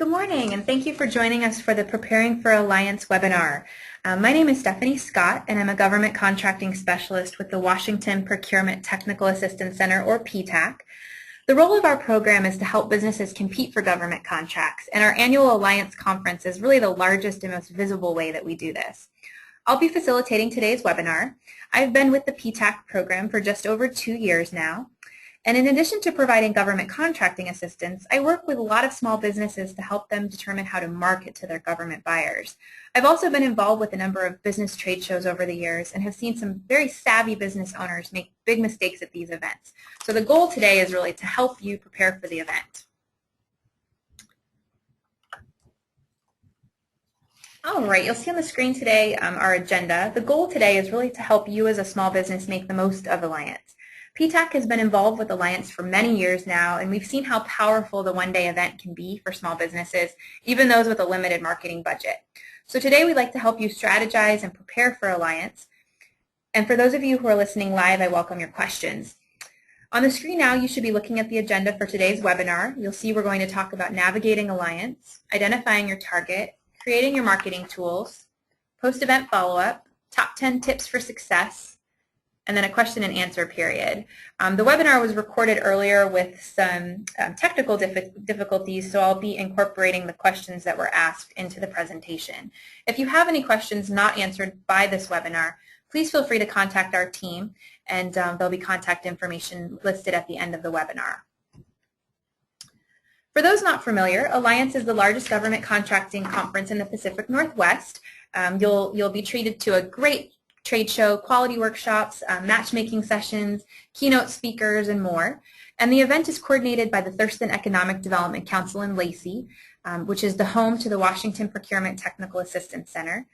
Good morning, and thank you for joining us for the Preparing for Alliance webinar. My name is Stephanie Scott, and I'm a government contracting specialist with the Washington Procurement Technical Assistance Center, or PTAC. The role of our program is to help businesses compete for government contracts, and our annual Alliance Conference is really the largest and most visible way that we do this. I'll be facilitating today's webinar. I've been with the PTAC program for just over 2 years now. And in addition to providing government contracting assistance, I work with a lot of small businesses to help them determine how to market to their government buyers. I've also been involved with a number of business trade shows over the years and have seen some very savvy business owners make big mistakes at these events. So the goal today is really to help you prepare for the event. All right, you'll see on the screen today our agenda. The goal today is really to help you as a small business make the most of Alliance. PTAC has been involved with Alliance for many years now, and we've seen how powerful the one-day event can be for small businesses, even those with a limited marketing budget. So today we'd like to help you strategize and prepare for Alliance. And for those of you who are listening live, I welcome your questions. On the screen now, you should be looking at the agenda for today's webinar. You'll see we're going to talk about navigating Alliance, identifying your target, creating your marketing tools, post-event follow-up, top 10 tips for success, and then a question and answer period. The webinar was recorded earlier with some technical difficulties, so I'll be incorporating the questions that were asked into the presentation. If you have any questions not answered by this webinar, please feel free to contact our team, and there'll be contact information listed at the end of the webinar. For those not familiar, Alliance is the largest government contracting conference in the Pacific Northwest. You'll be treated to a great trade show, quality workshops, matchmaking sessions, keynote speakers, and more. And the event is coordinated by the Thurston Economic Development Council in Lacey, which is the home to the Washington Procurement Technical Assistance Center.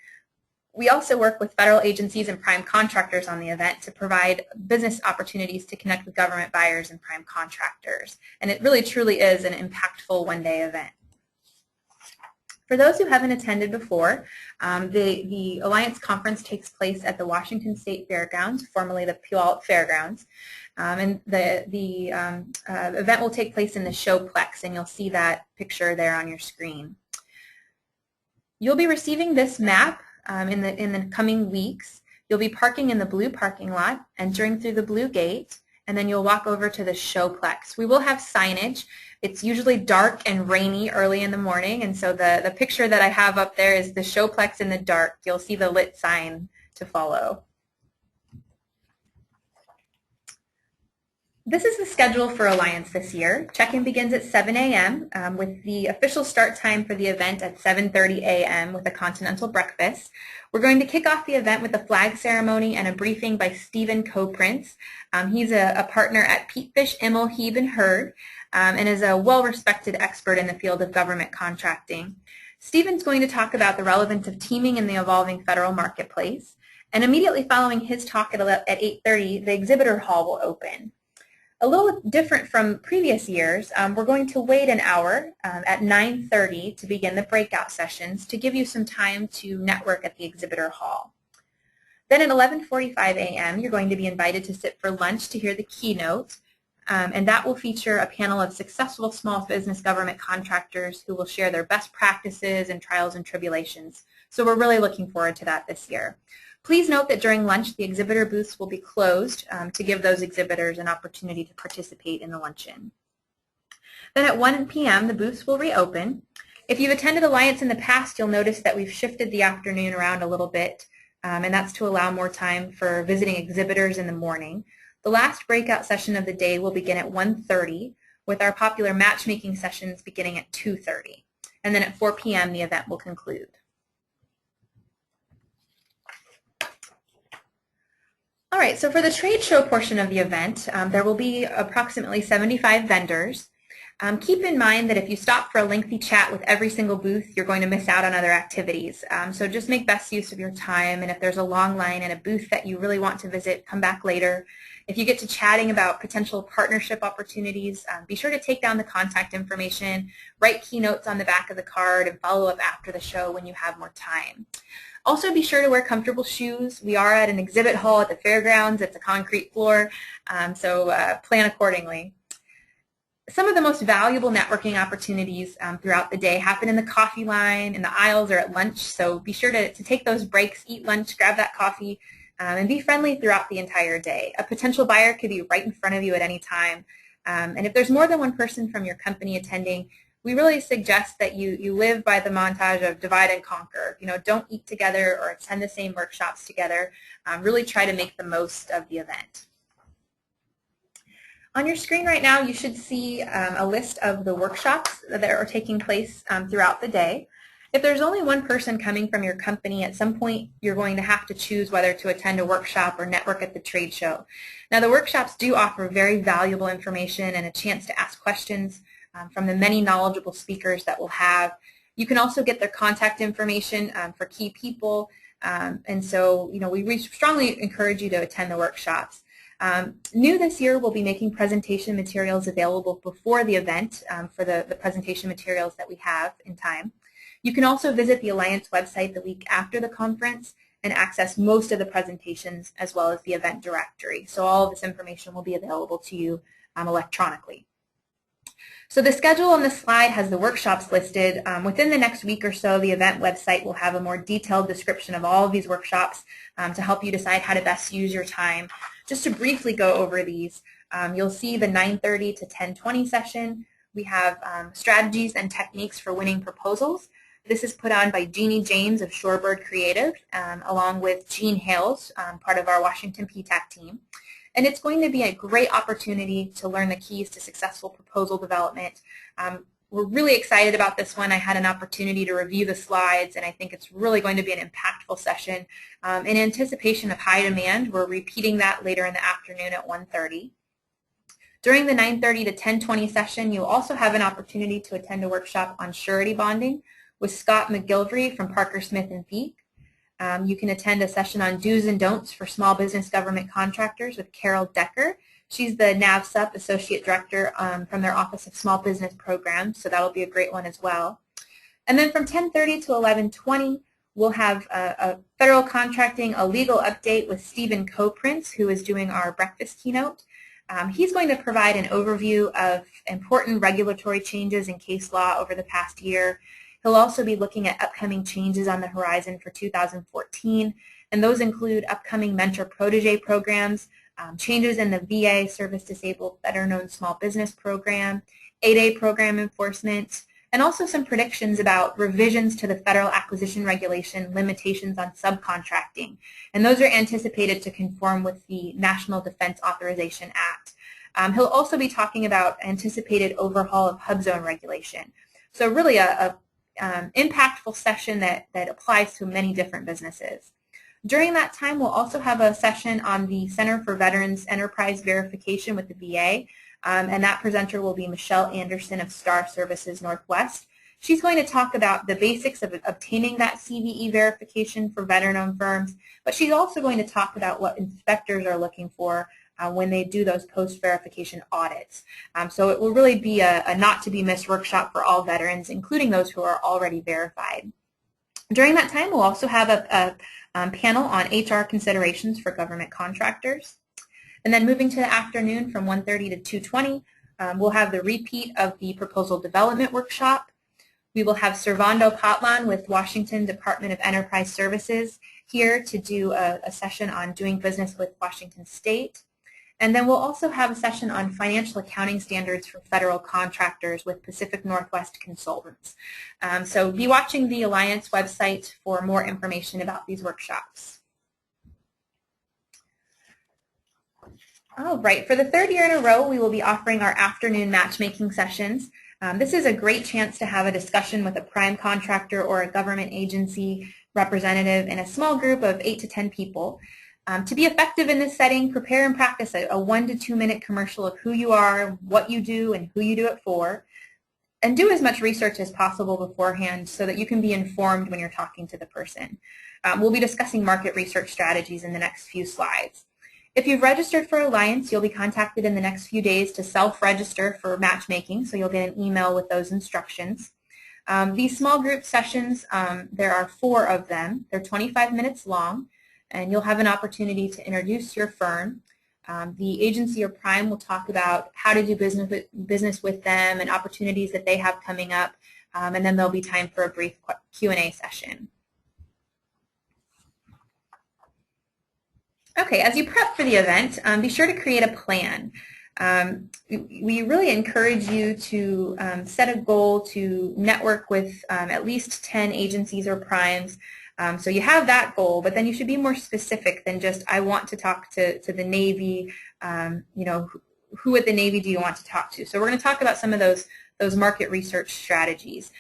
We also work with federal agencies and prime contractors on the event to provide business opportunities to connect with government buyers and prime contractors. And it really truly is an impactful one-day event. For those who haven't attended before, the Alliance Conference takes place at the Washington State Fairgrounds, formerly the Puyallup Fairgrounds. And the event will take place in the Showplex, and you'll see that picture there on your screen. You'll be receiving this map in the coming weeks. You'll be parking in the blue parking lot, entering through the blue gate, and then you'll walk over to the Showplex. We will have signage. It's usually dark and rainy early in the morning, and so the picture that I have up there is the Showplex in the dark. You'll see the lit sign to follow. This is the schedule for Alliance this year. Check-in begins at 7 a.m. With the official start time for the event at 7:30 a.m. with a continental breakfast. We're going to kick off the event with a flag ceremony and a briefing by Stephen Coprince. He's a partner at Peatfish, Immel, Heeb, and Hurd, and is a well-respected expert in the field of government contracting. Stephen's going to talk about the relevance of teaming in the evolving federal marketplace. And immediately following his talk at 8:30, the exhibitor hall will open. A little different from previous years, we're going to wait an hour at 9:30 to begin the breakout sessions to give you some time to network at the exhibitor hall. Then at 11:45 a.m., you're going to be invited to sit for lunch to hear the keynote, and that will feature a panel of successful small business government contractors who will share their best practices and trials and tribulations. So we're really looking forward to that this year. Please note that during lunch, the exhibitor booths will be closed to give those exhibitors an opportunity to participate in the luncheon. Then at 1 p.m., the booths will reopen. If you've attended Alliance in the past, you'll notice that we've shifted the afternoon around a little bit, and that's to allow more time for visiting exhibitors in the morning. The last breakout session of the day will begin at 1:30, with our popular matchmaking sessions beginning at 2:30. And then at 4 p.m., the event will conclude. All right, so for the trade show portion of the event, there will be approximately 75 vendors. Keep in mind that if you stop for a lengthy chat with every single booth, you're going to miss out on other activities. So just make best use of your time, and if there's a long line and a booth that you really want to visit, come back later. If you get to chatting about potential partnership opportunities, be sure to take down the contact information, write keynotes on the back of the card, and follow up after the show when you have more time. Also, be sure to wear comfortable shoes. We are at an exhibit hall at the fairgrounds. It's a concrete floor, so plan accordingly. Some of the most valuable networking opportunities throughout the day happen in the coffee line, in the aisles, or at lunch. So be sure to take those breaks, eat lunch, grab that coffee, and be friendly throughout the entire day. A potential buyer could be right in front of you at any time. And if there's more than one person from your company attending, we really suggest that you live by the montage of divide and conquer. Don't eat together or attend the same workshops together. Really try to make the most of the event. On your screen right now, you should see a list of the workshops that are taking place throughout the day. If there's only one person coming from your company, at some point you're going to have to choose whether to attend a workshop or network at the trade show. Now, the workshops do offer very valuable information and a chance to ask questions from the many knowledgeable speakers that we'll have. You can also get their contact information for key people, and so we strongly encourage you to attend the workshops. New this year, we'll be making presentation materials available before the event for the presentation materials that we have in time. You can also visit the Alliance website the week after the conference and access most of the presentations as well as the event directory. So all of this information will be available to you electronically. So the schedule on the slide has the workshops listed. Within the next week or so, the event website will have a more detailed description of all of these workshops to help you decide how to best use your time. Just to briefly go over these, you'll see the 9:30 to 10:20 session. We have strategies and techniques for winning proposals. This is put on by Jeannie James of Shorebird Creative, along with Jean Hales, part of our Washington PTAC team. And it's going to be a great opportunity to learn the keys to successful proposal development. We're really excited about this one. I had an opportunity to review the slides, and I think it's really going to be an impactful session. In anticipation of high demand, we're repeating that later in the afternoon at 1:30. During the 9:30 to 10:20 session, you'll also have an opportunity to attend a workshop on surety bonding with Scott McGilvery from Parker Smith & Peak. You can attend a session on do's and don'ts for small business government contractors with Carol Decker. She's the NAVSUP Associate Director from their Office of Small Business Programs, so that'll be a great one as well. And then from 10:30 to 11:20, we'll have a federal contracting, a legal update with Stephen Koprince, who is doing our breakfast keynote. He's going to provide an overview of important regulatory changes in case law over the past year. He'll also be looking at upcoming changes on the horizon for 2014, and those include upcoming mentor-protege programs, changes in the VA Service-Disabled Veteran-Owned Small Business Program, 8A program enforcement, and also some predictions about revisions to the Federal Acquisition Regulation limitations on subcontracting. And those are anticipated to conform with the National Defense Authorization Act. He'll also be talking about anticipated overhaul of HUBZone regulation. So really a impactful session that applies to many different businesses. During that time, we'll also have a session on the Center for Veterans Enterprise Verification with the VA, and that presenter will be Michelle Anderson of Star Services Northwest. She's going to talk about the basics of obtaining that CVE verification for veteran-owned firms, but she's also going to talk about what inspectors are looking for when they do those post-verification audits. So it will really be a not-to-be-missed workshop for all veterans, including those who are already verified. During that time, we'll also have a panel on HR considerations for government contractors. And then moving to the afternoon from 1:30 to 2:20, we'll have the repeat of the proposal development workshop. We will have Servando Patlan with Washington Department of Enterprise Services here to do a session on doing business with Washington State. And then we'll also have a session on financial accounting standards for federal contractors with Pacific Northwest Consultants. So be watching the Alliance website for more information about these workshops. All right, for the third year in a row, we will be offering our afternoon matchmaking sessions. This is a great chance to have a discussion with a prime contractor or a government agency representative in a small group of 8 to 10 people. To be effective in this setting, prepare and practice a 1 to 2 minute commercial of who you are, what you do, and who you do it for. And do as much research as possible beforehand so that you can be informed when you're talking to the person. We'll be discussing market research strategies in the next few slides. If you've registered for Alliance, you'll be contacted in the next few days to self-register for matchmaking, so you'll get an email with those instructions. These small group sessions, there are 4 of them. They're 25 minutes long, and you'll have an opportunity to introduce your firm. The agency or prime will talk about how to do business with them and opportunities that they have coming up, and then there'll be time for a brief Q&A session. Okay, as you prep for the event, be sure to create a plan. We really encourage you to set a goal to network with at least 10 agencies or primes. So you have that goal, but then you should be more specific than just, I want to talk to the Navy. Who at the Navy do you want to talk to? So we're going to talk about some of those market research strategies.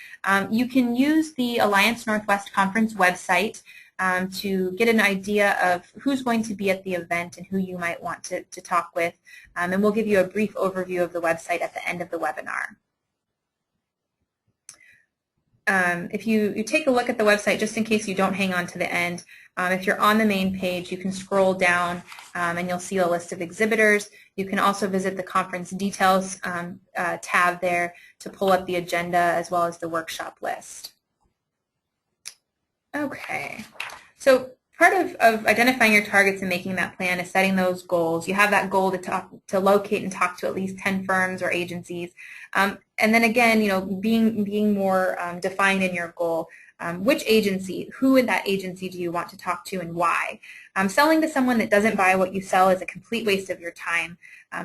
You can use the Alliance Northwest Conference website to get an idea of who's going to be at the event and who you might want to talk with. And we'll give you a brief overview of the website at the end of the webinar. If you take a look at the website, just in case you don't hang on to the end, if you're on the main page, you can scroll down and you'll see a list of exhibitors. You can also visit the conference details tab there to pull up the agenda as well as the workshop list. Okay, so part of identifying your targets and making that plan is setting those goals. You have that goal to locate and talk to at least 10 firms or agencies. And then again, being more defined in your goal. Which agency, who in that agency do you want to talk to and why? Selling to someone that doesn't buy what you sell is a complete waste of your time.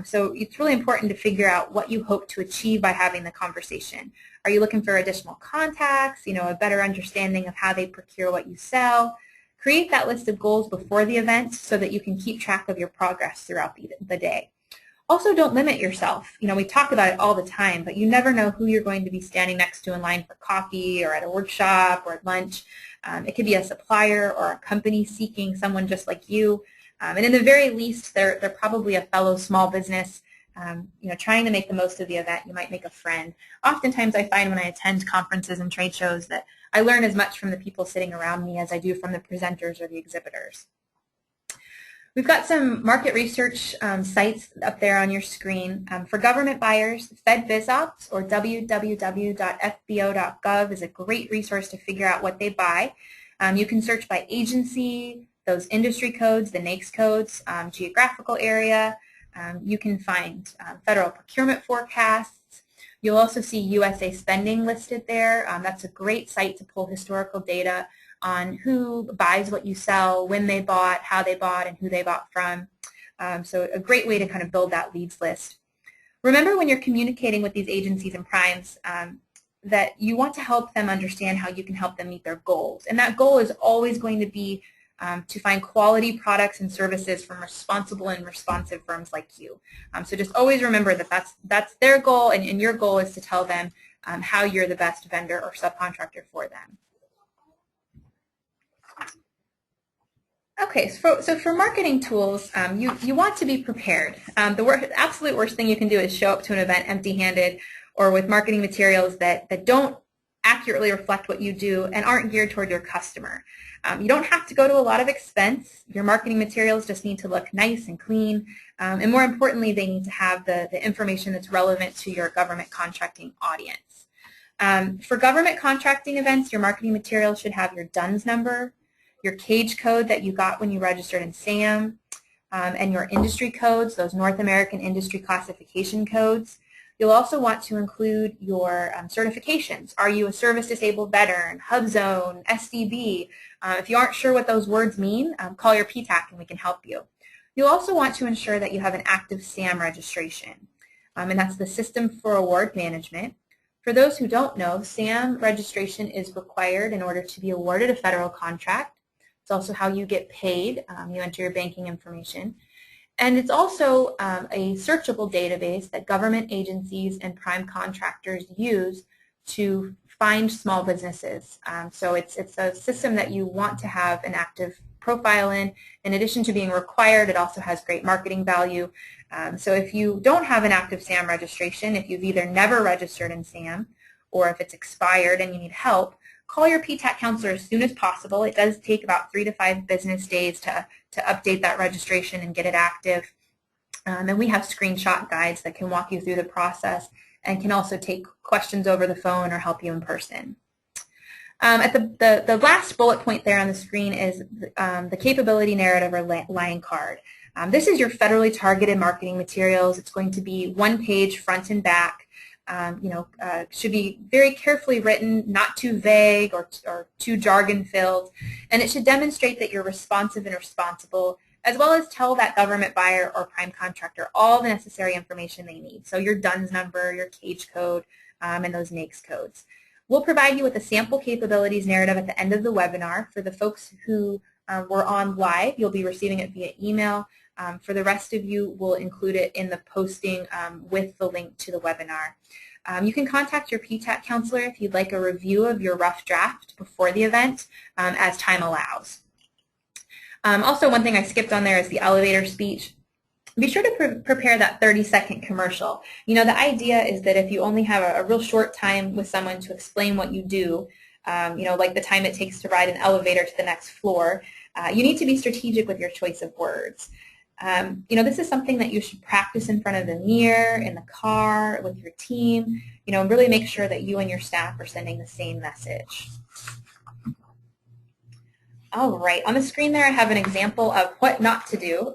So it's really important to figure out what you hope to achieve by having the conversation. Are you looking for additional contacts, a better understanding of how they procure what you sell? Create that list of goals before the event so that you can keep track of your progress throughout the day. Also, don't limit yourself. We talk about it all the time, but you never know who you're going to be standing next to in line for coffee or at a workshop or at lunch. It could be a supplier or a company seeking someone just like you. And in the very least, they're probably a fellow small business. Trying to make the most of the event, you might make a friend. Oftentimes I find when I attend conferences and trade shows that I learn as much from the people sitting around me as I do from the presenters or the exhibitors. We've got some market research sites up there on your screen. For government buyers, FedBizOps or www.fbo.gov is a great resource to figure out what they buy. You can search by agency, those industry codes, the NAICS codes, geographical area. You can find federal procurement forecasts. You'll also see USA spending listed there. That's a great site to pull historical data on who buys what you sell, when they bought, how they bought, and who they bought from. So a great way to kind of build that leads list. Remember when you're communicating with these agencies and primes that you want to help them understand how you can help them meet their goals. And that goal is always going to be to find quality products and services from responsible and responsive firms like you. So just always remember that that's their goal, and your goal is to tell them how you're the best vendor or subcontractor for them. Okay, so for marketing tools, you want to be prepared. The absolute worst thing you can do is show up to an event empty-handed or with marketing materials that don't accurately reflect what you do and aren't geared toward your customer. You don't have to go to a lot of expense. Your marketing materials just need to look nice and clean, and more importantly, they need to have the information that's relevant to your government contracting audience. For government contracting events, your marketing materials should have your DUNS number, your cage code that you got when you registered in SAM, and your industry codes, those North American Industry Classification codes. You'll also want to include your certifications. Are you a service-disabled veteran, HubZone, SDB? If you aren't sure what those words mean, call your PTAC and we can help you. You'll also want to ensure that you have an active SAM registration, and that's the System for Award Management. For those who don't know, SAM registration is required in order to be awarded a federal contract. It's also how you get paid. You enter your banking information. And it's also a searchable database that government agencies and prime contractors use to find small businesses. So it's a system that you want to have an active profile in. In addition to being required, it also has great marketing value. So if you don't have an active SAM registration, if you've either never registered in SAM or if it's expired and you need help, call your PTAC counselor as soon as possible. It does take about 3 to 5 business days to update that registration and get it active. And we have screenshot guides that can walk you through the process and can also take questions over the phone or help you in person. At the last bullet point there on the screen is the capability narrative or line card. This is your federally targeted marketing materials. It's going to be one page front and back. Should be very carefully written, not too vague or too jargon-filled, and it should demonstrate that you're responsive and responsible, as well as tell that government buyer or prime contractor all the necessary information they need. So your DUNS number, your cage code, and those NAICS codes. We'll provide you with a sample capabilities narrative at the end of the webinar. For the folks who were on live, you'll be receiving it via email. For the rest of you, we'll include it in the posting with the link to the webinar. You can contact your PTAC counselor if you'd like a review of your rough draft before the event as time allows. Also, one thing I skipped on there is the elevator speech. Be sure to prepare that 30-second commercial. The idea is that if you only have a real short time with someone to explain what you do, like the time it takes to ride an elevator to the next floor, you need to be strategic with your choice of words. This is something that you should practice in front of the mirror, in the car, with your team, and really make sure that you and your staff are sending the same message. All right, on the screen there I have an example of what not to do.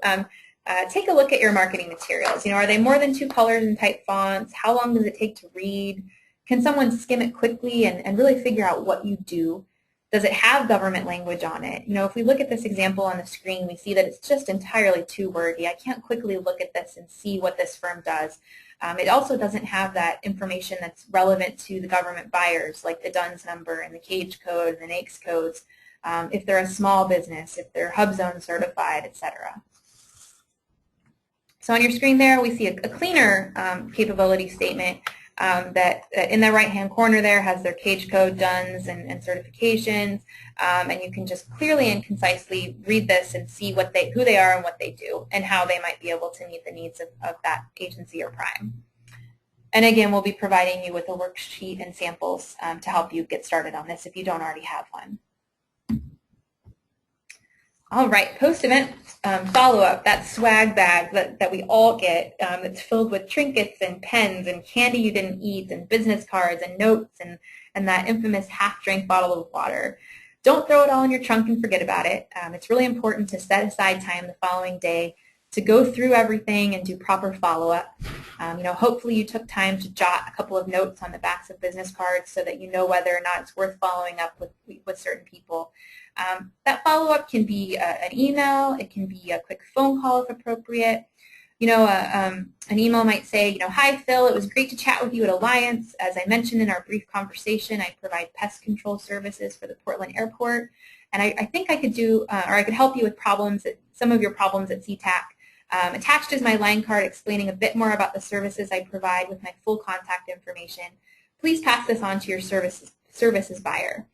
Take a look at your marketing materials. Are they more than 2 colors and type fonts? How long does it take to read? Can someone skim it quickly and really figure out what you do? Does it have government language on it? If we look at this example on the screen, we see that it's just entirely too wordy. I can't quickly look at this and see what this firm does. It also doesn't have that information that's relevant to the government buyers, like the DUNS number and the cage code and the NAICS codes, if they're a small business, if they're HubZone certified, etc. So on your screen there, we see a cleaner capability statement that in the right-hand corner there has their cage code, DUNS, and certifications, and you can just clearly and concisely read this and see who they are and what they do and how they might be able to meet the needs of that agency or prime. And again, we'll be providing you with a worksheet and samples to help you get started on this if you don't already have one. All right, post-event follow-up, that swag bag that we all get. It's filled with trinkets and pens and candy you didn't eat and business cards and notes and that infamous half-drink bottle of water. Don't throw it all in your trunk and forget about it. It's really important to set aside time the following day to go through everything and do proper follow-up. Hopefully you took time to jot a couple of notes on the backs of business cards so that you know whether or not it's worth following up with certain people. That follow-up can be an email, it can be a quick phone call if appropriate. An email might say, hi Phil, it was great to chat with you at Alliance. As I mentioned in our brief conversation, I provide pest control services for the Portland Airport, and I think I could do, or I could help you with some of your problems at CTAC. Attached is my line card explaining a bit more about the services I provide with my full contact information. Please pass this on to your services buyer.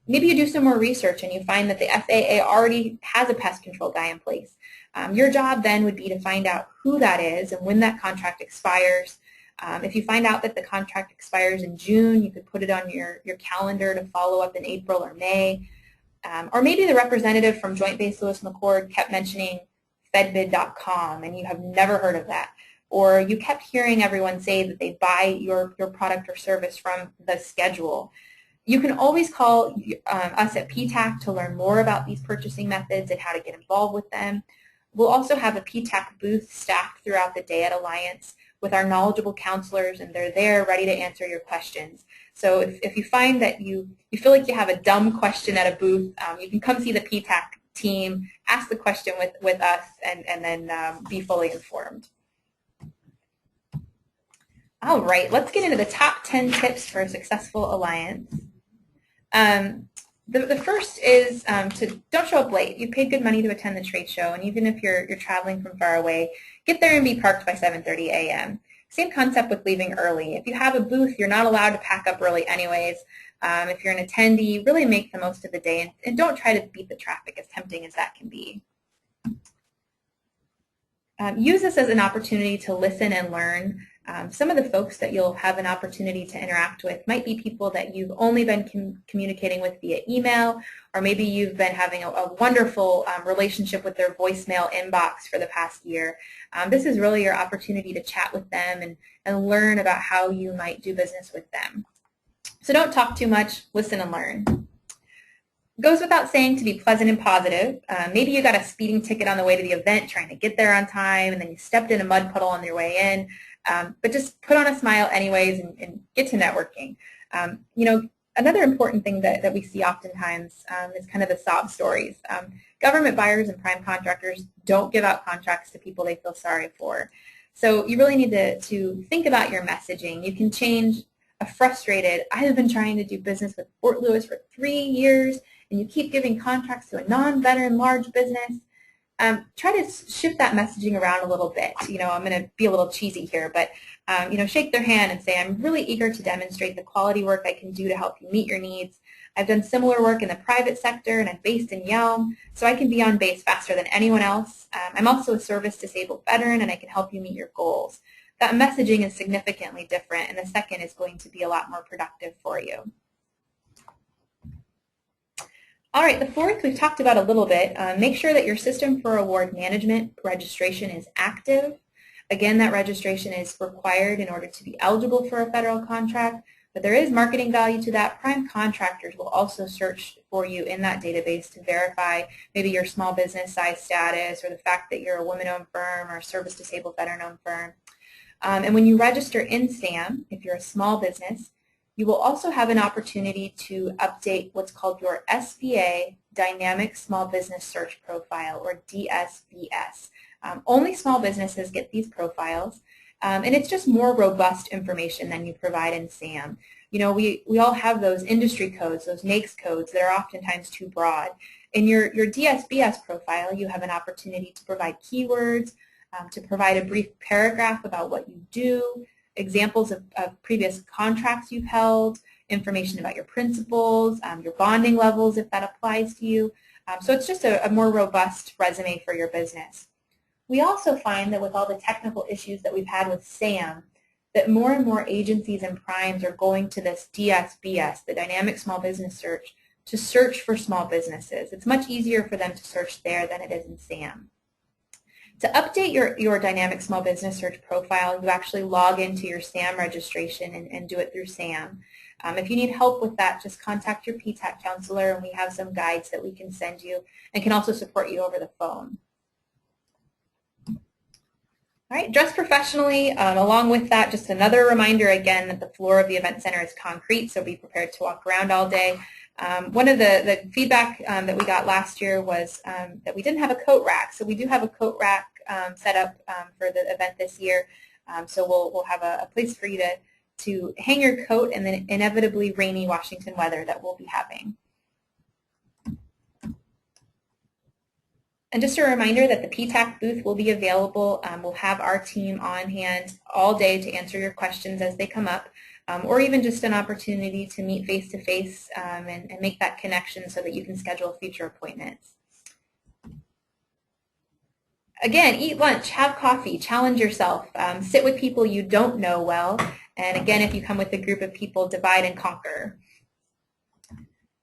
Maybe you do some more research and you find that the FAA already has a pest control guy in place. Your job then would be to find out who that is and when that contract expires. If you find out that the contract expires in June, you could put it on your calendar to follow up in April or May. Or maybe the representative from Joint Base Lewis McChord kept mentioning fedbid.com and you have never heard of that. Or you kept hearing everyone say that they buy your product or service from the schedule. You can always call us at PTAC to learn more about these purchasing methods and how to get involved with them. We'll also have a PTAC booth staffed throughout the day at Alliance with our knowledgeable counselors, and they're there ready to answer your questions. So if you find that you feel like you have a dumb question at a booth, you can come see the PTAC team, ask the question with us, and then be fully informed. All right, let's get into the top 10 tips for a successful Alliance. The first is to don't show up late. You paid good money to attend the trade show, and even if you're traveling from far away, get there and be parked by 7:30 a.m. Same concept with leaving early. If you have a booth, you're not allowed to pack up early anyways. If you're an attendee, really make the most of the day and don't try to beat the traffic, as tempting as that can be. Use this as an opportunity to listen and learn. Some of the folks that you'll have an opportunity to interact with might be people that you've only been communicating with via email, or maybe you've been having a wonderful relationship with their voicemail inbox for the past year. This is really your opportunity to chat with them and learn about how you might do business with them. So don't talk too much, listen and learn. Goes without saying to be pleasant and positive. Maybe you got a speeding ticket on the way to the event trying to get there on time, and then you stepped in a mud puddle on your way in. But just put on a smile anyways and get to networking. Another important thing that we see oftentimes is kind of the sob stories. Government buyers and prime contractors don't give out contracts to people they feel sorry for. So you really need to think about your messaging. You can change a frustrated, I have been trying to do business with Fort Lewis for 3 years, and you keep giving contracts to a non-veteran large business. Try to shift that messaging around a little bit. I'm going to be a little cheesy here, but shake their hand and say, I'm really eager to demonstrate the quality work I can do to help you meet your needs. I've done similar work in the private sector, and I'm based in Yelm, so I can be on base faster than anyone else. I'm also a service-disabled veteran, and I can help you meet your goals. That messaging is significantly different, and the second is going to be a lot more productive for you. All right, the fourth we've talked about a little bit. Make sure that your system for award management registration is active. Again, that registration is required in order to be eligible for a federal contract, but there is marketing value to that. Prime contractors will also search for you in that database to verify maybe your small business size status or the fact that you're a women-owned firm or a service-disabled veteran-owned firm. And when you register in SAM, if you're a small business, you will also have an opportunity to update what's called your SBA Dynamic Small Business Search Profile, or DSBS. Only small businesses get these profiles, and it's just more robust information than you provide in SAM. We all have those industry codes, those NAICS codes that are oftentimes too broad. In your DSBS profile, you have an opportunity to provide keywords, to provide a brief paragraph about what you do, examples of previous contracts you've held, information about your principals, your bonding levels if that applies to you. So it's just a more robust resume for your business. We also find that with all the technical issues that we've had with SAM, that more and more agencies and primes are going to this DSBS, the Dynamic Small Business Search, to search for small businesses. It's much easier for them to search there than it is in SAM. To update your Dynamic Small Business Search profile, you actually log into your SAM registration and do it through SAM. If you need help with that, just contact your PTAC counselor, and we have some guides that we can send you and can also support you over the phone. All right, dress professionally. Along with that, just another reminder again that the floor of the event center is concrete, so be prepared to walk around all day. One of the feedback that we got last year was that we didn't have a coat rack. So we do have a coat rack set up for the event this year. So we'll have a place for you to hang your coat in the inevitably rainy Washington weather that we'll be having. And just a reminder that the PTAC booth will be available. We'll have our team on hand all day to answer your questions as they come up. Or even just an opportunity to meet face-to-face and make that connection so that you can schedule future appointments. Again, eat lunch, have coffee, challenge yourself, sit with people you don't know well, and again, if you come with a group of people, divide and conquer.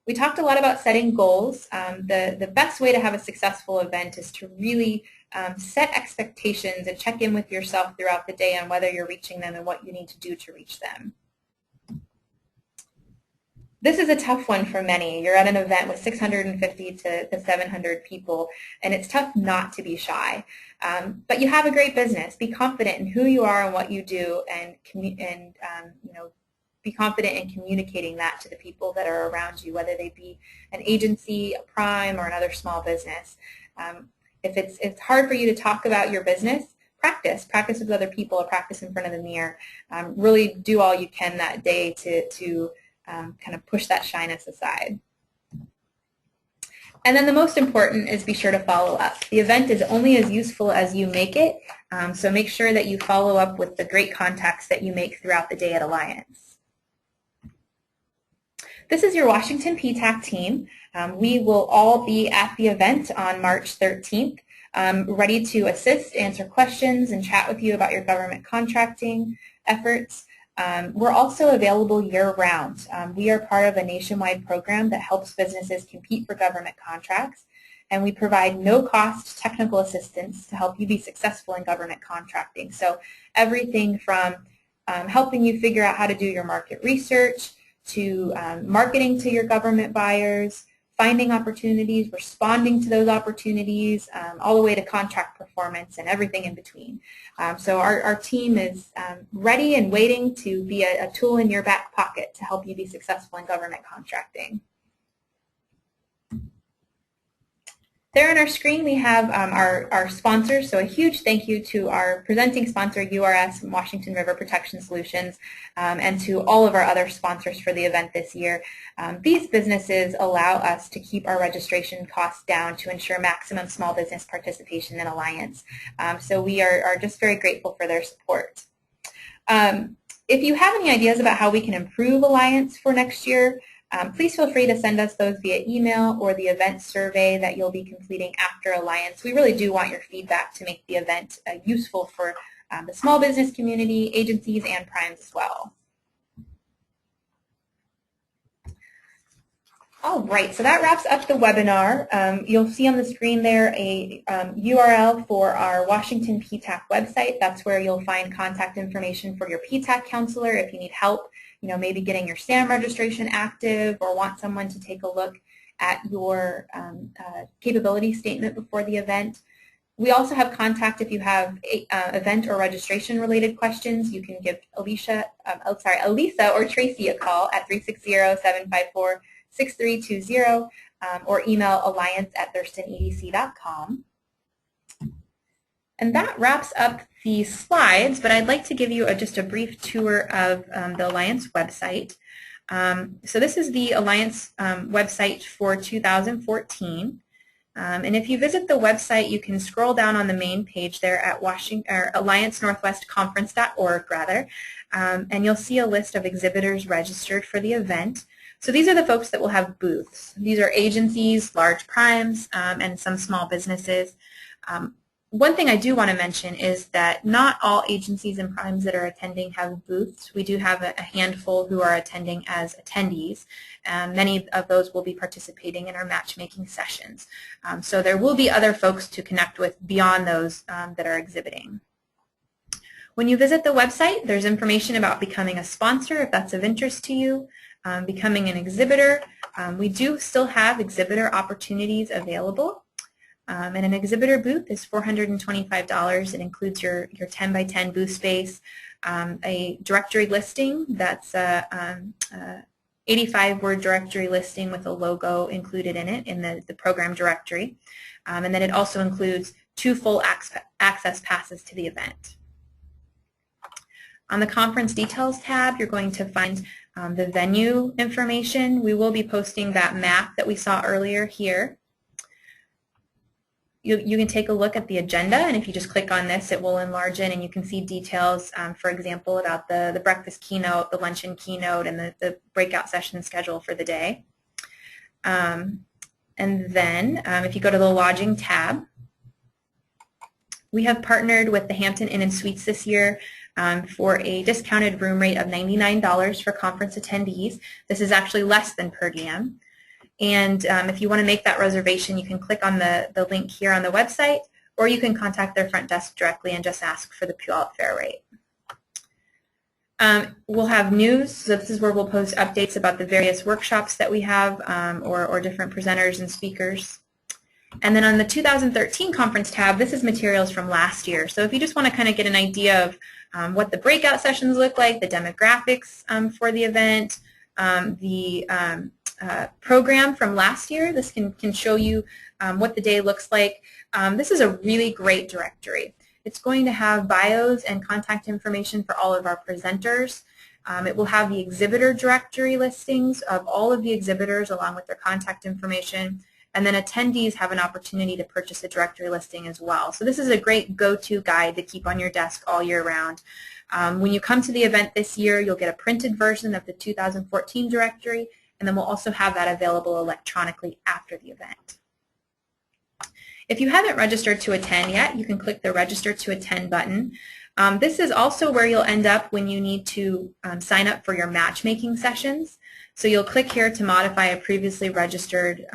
We talked a lot about setting goals. The best way to have a successful event is to really set expectations and check in with yourself throughout the day on whether you're reaching them and what you need to do to reach them. This is a tough one for many. You're at an event with 650 to 700 people, and it's tough not to be shy. But you have a great business. Be confident in who you are and what you do, and be confident in communicating that to the people that are around you, whether they be an agency, a prime, or another small business. If it's hard for you to talk about your business, practice with other people, or practice in front of the mirror. Really do all you can that day to kind of push that shyness aside. And then the most important is be sure to follow up. The event is only as useful as you make it, so make sure that you follow up with the great contacts that you make throughout the day at Alliance. This is your Washington PTAC team. We will all be at the event on March 13th, ready to assist, answer questions, and chat with you about your government contracting efforts. We're also available year-round. We are part of a nationwide program that helps businesses compete for government contracts, and we provide no-cost technical assistance to help you be successful in government contracting. So everything from helping you figure out how to do your market research, to marketing to your government buyers, finding opportunities, responding to those opportunities, all the way to contract performance and everything in between. So our team is ready and waiting to be a tool in your back pocket to help you be successful in government contracting. There on our screen we have our sponsors, so a huge thank you to our presenting sponsor URS from Washington River Protection Solutions, and to all of our other sponsors for the event this year. These businesses allow us to keep our registration costs down to ensure maximum small business participation in Alliance. So we are just very grateful for their support. If you have any ideas about how we can improve Alliance for next year, please feel free to send us those via email or the event survey that you'll be completing after Alliance. We really do want your feedback to make the event useful for the small business community, agencies, and primes as well. All right, so that wraps up the webinar. You'll see on the screen there a URL for our Washington PTAC website. That's where you'll find contact information for your PTAC counselor if you need help, maybe getting your SAM registration active or want someone to take a look at your capability statement before the event. We also have contact if you have event or registration related questions. You can give Elisa or Tracy a call at 360-754-6320 or email alliance@thurstonedc.com. And that wraps up the slides, but I'd like to give you just a brief tour of the Alliance website. So this is the Alliance website for 2014. And if you visit the website, you can scroll down on the main page there at alliancenorthwestconference.org, and you'll see a list of exhibitors registered for the event. So these are the folks that will have booths. These are agencies, large primes, and some small businesses. One thing I do want to mention is that not all agencies and primes that are attending have booths. We do have a handful who are attending as attendees. Many of those will be participating in our matchmaking sessions. So there will be other folks to connect with beyond those that are exhibiting. When you visit the website, there's information about becoming a sponsor if that's of interest to you, becoming an exhibitor. We do still have exhibitor opportunities available. And an exhibitor booth is $425. It includes your 10 by 10 booth space, a directory listing that's a 85-word directory listing with a logo included in it in the program directory. And then it also includes 2 full access passes to the event. On the conference details tab, you're going to find the venue information. We will be posting that map that we saw earlier here. You can take a look at the agenda, and if you just click on this, it will enlarge it, and you can see details, for example, about the breakfast keynote, the luncheon keynote, and the breakout session schedule for the day. And then if you go to the lodging tab, we have partnered with the Hampton Inn & Suites this year for a discounted room rate of $99 for conference attendees. This is actually less than per diem. And if you want to make that reservation, you can click on the link here on the website, or you can contact their front desk directly and just ask for the Puyallup fare rate. We'll have news, so this is where we'll post updates about the various workshops that we have or different presenters and speakers. And then on the 2013 conference tab, this is materials from last year. So if you just want to kind of get an idea of what the breakout sessions look like, the demographics for the event, program from last year. This can show you what the day looks like. This is a really great directory. It's going to have bios and contact information for all of our presenters. It will have the exhibitor directory listings of all of the exhibitors along with their contact information. And then attendees have an opportunity to purchase a directory listing as well. So this is a great go-to guide to keep on your desk all year round. When you come to the event this year, you'll get a printed version of the 2014 directory, and then we'll also have that available electronically after the event. If you haven't registered to attend yet, you can click the Register to Attend button. This is also where you'll end up when you need to sign up for your matchmaking sessions. So you'll click here to modify a previously registered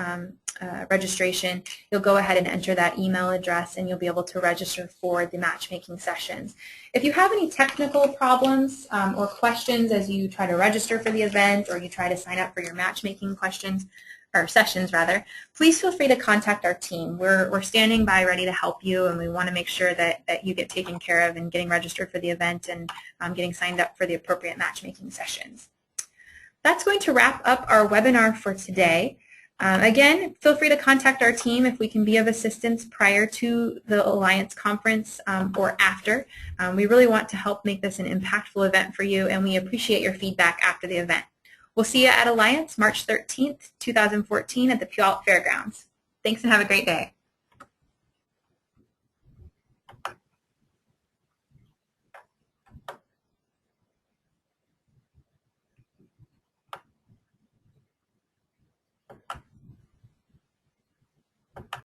registration. You'll go ahead and enter that email address, and you'll be able to register for the matchmaking sessions. If you have any technical problems or questions as you try to register for the event or you try to sign up for your matchmaking questions, or sessions rather, please feel free to contact our team. We're standing by ready to help you, and we want to make sure that you get taken care of and getting registered for the event and getting signed up for the appropriate matchmaking sessions. That's going to wrap up our webinar for today. Again, feel free to contact our team if we can be of assistance prior to the Alliance conference or after. We really want to help make this an impactful event for you, and we appreciate your feedback after the event. We'll see you at Alliance March 13th, 2014 at the Puyallup Fairgrounds. Thanks and have a great day.